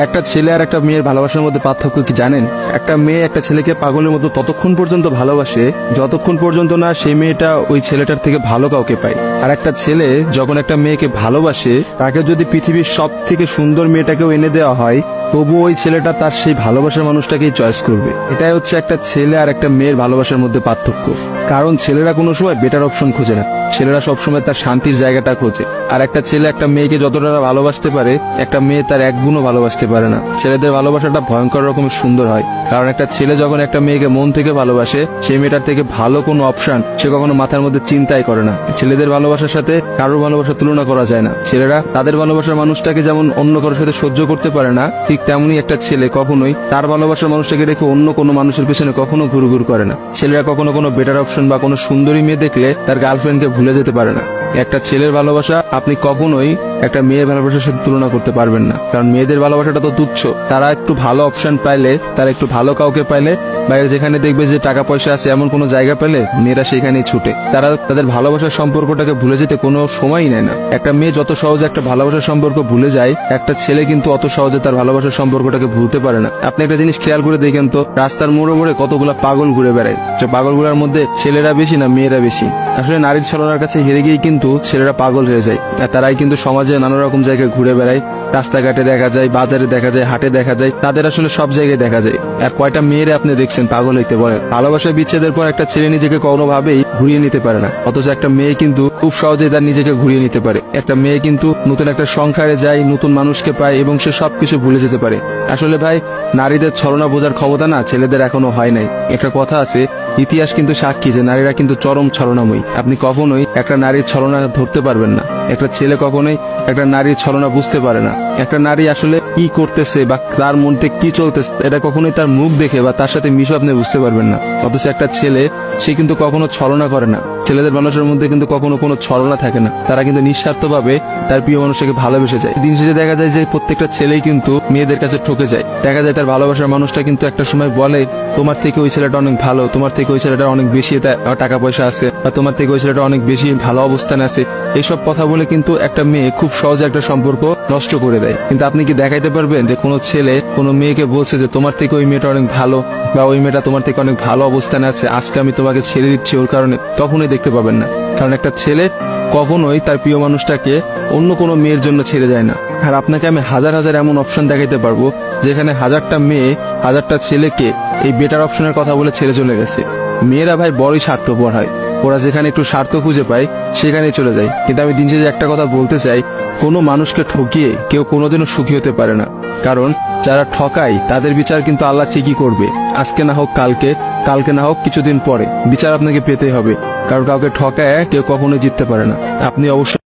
একটা ছেলে আর একটা মেয়ের ভালোবাসার মধ্যে পার্থক্য কি জানেন? একটা মেয়ে একটা ছেলেকে পাগলের মতো ততক্ষণ পর্যন্ত ভালোবাসে যতক্ষণ পর্যন্ত না সেই মেয়েটা ওই ছেলেটার থেকে ভালো কাউকে পায়। আর একটা ছেলে যখন একটা মেয়েকে ভালোবাসে, তাকে যদি পৃথিবীর সব থেকে সুন্দর মেয়েটাকেও এনে দেওয়া হয়, তবু ওই ছেলেটা তার সেই ভালোবাসার মানুষটাকেই চয়েস করবে। এটাই হচ্ছে একটা ছেলে আর একটা মেয়ের ভালোবাসার মধ্যে পার্থক্য। কারণ ছেলেরা কোনো সময় বেটার অপশন খোঁজে না, ছেলেরা সবসময় তার শান্তির জায়গাটা খোঁজে। আর একটা ছেলে একটা মেয়েকে যতটা ভালোবাসতে পারে, একটা মেয়ে তার এক গুণও ভালোবাসতে পারে না। ছেলেদের ভালোবাসাটা ভয়ঙ্কর রকমের সুন্দর হয়, কারণ একটা ছেলে যখন একটা মেয়েকে মন থেকে ভালোবাসে, সেই মেয়েটার থেকে ভালো কোনো অপশন সে কখনো মাথার মধ্যে চিন্তাই করে না। ছেলেদের ভালোবাসার সাথে কারোর ভালোবাসার তুলনা করা যায় না। ছেলেরা তাদের ভালোবাসার মানুষটাকে যেমন অন্য কারোর সাথে সহ্য করতে পারে না, ঠিক তেমনি একটা ছেলে কখনোই তার ভালোবাসার মানুষটাকে রেখে অন্য কোনো মানুষের পেছনে কখনো ঘুরঘুর করে না। ছেলেরা কখনো কোনো বেটার অপশন বা কোনো সুন্দরী মেয়ে দেখলে তার গার্লফ্রেন্ডকে ভুলে যেতে পারে না। একটা ছেলের ভালোবাসা আপনি কখনোই একটা মেয়ের ভালোবাসার সাথে তুলনা করতে পারবেন না, কারণ মেয়েদের ভালোবাসাটা তো তুচ্ছ। তারা একটু ভালো অপশন পাইলে, তারা একটু ভালো কাউকে পাইলে, বাইরে যেখানে দেখবে যে টাকা পয়সা আছে এমন কোনো জায়গা পেলে মেয়েরা সেখানেই ছুটে। তারা তাদের ভালোবাসার সম্পর্কটাকে ভুলে যেতে কোনো সময়ই নেয় না। একটা মেয়ে যত সহজে একটা ভালোবাসার সম্পর্ক ভুলে যায়, একটা ছেলে কিন্তু অত সহজে তার ভালোবাসার সম্পর্কটাকে ভুলতে পারে না। আপনি একটা জিনিস খেয়াল করে দেখেন তো, রাস্তার মোড়ে মোড়ে কতগুলা পাগল ঘুরে বেড়ায়। যে পাগলগুলোর মধ্যে ছেলেরা বেশি না মেয়েরা বেশি? আসলে নারীর ছলনার কাছে হেরে গিয়ে কিন্তু ছেলেরা পাগল হয়ে যায়। আর তারাই কিন্তু সমাজে নানা রকম জায়গায় ঘুরে বেড়ায়। রাস্তাঘাটে দেখা যায়, বাজারে দেখা যায়, হাটে দেখা যায়, তাদের আসলে সব জায়গায় দেখা যায়। আর কয়টা মেয়েরা আপনি দেখছেন পাগল হইতে বলেন? ভালোবাসা বিচ্ছেদের পর একটা ছেলে নিজেকে কোনোভাবেই ঘুরিয়ে নিতে পারে না, অথচ একটা মেয়ে কিন্তু খুব সহজেই তার নিজেকে ঘুরিয়ে নিতে পারে। একটা মেয়ে কিন্তু নতুন একটা সংসারে যায়, নতুন মানুষকে পায় এবং সে সবকিছু ভুলে যেতে পারে। আসলে ভাই, নারীদের ছলনা বোঝার ক্ষমতা না ছেলেদের এখনো হয় নাই। একটা কথা আছে, ইতিহাস কিন্তু সাক্ষী যে নারীরা কিন্তু চরম ছলনাময়ী। আপনি কখনোই একটা নারীর ছলনা ধরতে পারবেন না। একটা ছেলে কখনোই একটা নারীর ছলনা বুঝতে পারে না। একটা নারী আসলে কি করতেছে বা তার মধ্যে কি চলতেছে, এটা কখনোই তার মুখ দেখে বা তার সাথে মিশে আপনি বুঝতে পারবেন না। অথচ একটা ছেলে, সে কিন্তু কখনো ছলনা করে না। ছেলেদের মানুষের মধ্যে কিন্তু কখনো কোনো ছলনা থাকে না। তারা কিন্তু নিঃস্বার্থভাবে তার প্রিয় মানুষকে ভালোবেসে যায়। দিন শেষে দেখা যায় যে প্রত্যেকটা ছেলেই কিন্তু মেয়েদের কাছে ঠকে যায়। দেখা যায় তার ভালোবাসার মানুষটা কিন্তু একটা সময় বলে, তোমার থেকে ওই ছেলেটা অনেক ভালো, তোমার থেকে ওই ছেলেটা অনেক বেশি টাকা পয়সা আছে, বা তোমার থেকে ওই ছেলেটা অনেক বেশি ভালো অবস্থানে আছে। এইসব কথা বলে কিন্তু একটা মেয়ে খুব সহজে একটা সম্পর্ক নষ্ট করে দেয়। কিন্তু আপনি কি দেখাইতে পারবেন যে কোনো ছেলে কোনো মেয়েকে বলছে যে তোমার থেকে ওই মেয়েটা অনেক ভালো, বা ওই মেয়েটা তোমার থেকে অনেক ভালো অবস্থানে আছে, আজকে আমি তোমাকে ছেড়ে দিচ্ছি ওর কারণে? কখনোই দেখতে পাবেন না। কারণ একটা ছেলে কখনোই তার প্রিয় মানুষটাকে অন্য কোনো মেয়ের জন্য ছেড়ে যায় না। আর আপনাকে আমি হাজার হাজার এমন অপশন দেখাইতে পারবো যেখানে হাজারটা মেয়ে হাজারটা ছেলেকে এই বেটার অপশনের কথা বলে ছেড়ে চলে গেছে। মেয়েরা ভাই বড়ই স্বার্থপর হয়, ওরা যেখানে একটু স্বার্থ খুঁজে পায় সেখানেই চলে যায়। কিন্তু আমি দিন শেষে একটা কথা বলতে চাই, কোনো মানুষকে ঠকিয়ে কেউ কোনোদিনও সুখী হতে পারে না। কারণ যারা ঠকায় তাদের বিচার কিন্তু আল্লাহ ঠিকই করবে। আজকে না হোক কালকে, কালকে না হোক কিছুদিন পরে বিচার আপনাকে পেতে হবে। কারণ কাউকে ঠকায় কেউ কখনোই জিততে পারে না। আপনি অবশ্যই